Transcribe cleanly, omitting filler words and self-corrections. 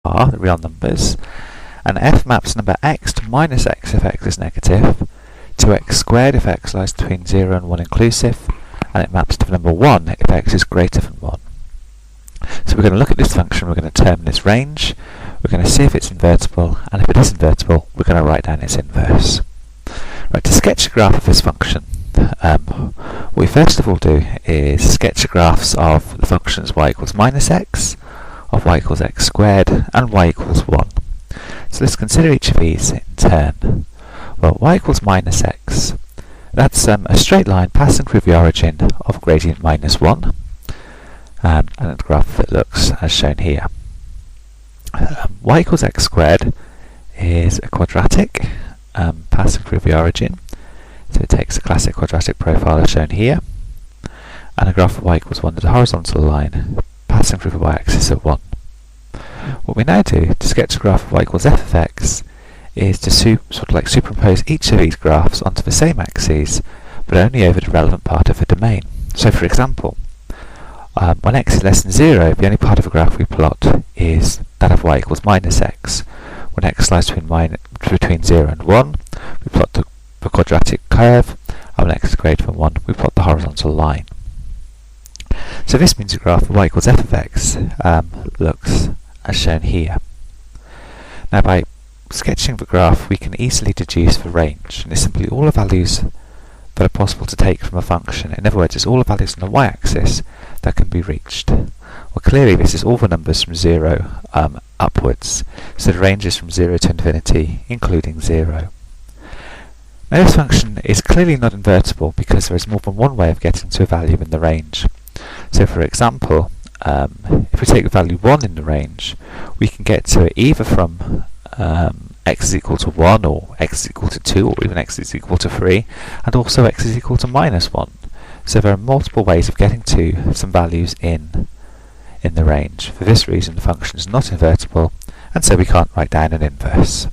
are, the real numbers, and f maps number x to minus x if x is negative, to x squared if x lies between 0 and 1 inclusive, and it maps to the number 1 if x is greater than 1. So we're going to look at this function, we're going to determine its range, we're going to see if it's invertible, and if it is invertible, we're going to write down its inverse. Right, to sketch a graph of this function, what we first of all do is sketch the graphs of the functions y equals minus x, of y equals x squared, and y equals 1. So let's consider each of these in turn. Well, y equals minus x, that's a straight line passing through the origin of gradient minus 1, and the graph that looks as shown here. Y equals x squared is a quadratic passing through the origin, so it takes a classic quadratic profile as shown here, and a graph of y equals 1 is a horizontal line passing through the y-axis at 1. What we now do to sketch a graph of y equals f of x is to superimpose each of these graphs onto the same axes, but only over the relevant part of the domain. So for example, when x is less than 0, the only part of the graph we plot is that of y equals minus x. When x lies between 0 and 1, we plot the quadratic curve, and when x is greater than 1, we plot the horizontal line. So this means the graph of y equals f of x looks as shown here. Now by sketching the graph, we can easily deduce the range, and it's simply all the values that are possible to take from a function. In other words, it's all the values on the y-axis that can be reached. Well, clearly this is all the numbers from 0 upwards, so the range is from 0 to infinity, including 0. Now this function is clearly not invertible because there is more than one way of getting to a value in the range. So for example, if we take the value 1 in the range, we can get to it either from x is equal to 1, or x is equal to 2, or even x is equal to 3, and also x is equal to minus 1. So there are multiple ways of getting to some values in the range. For this reason, the function is not invertible, and so we can't write down an inverse.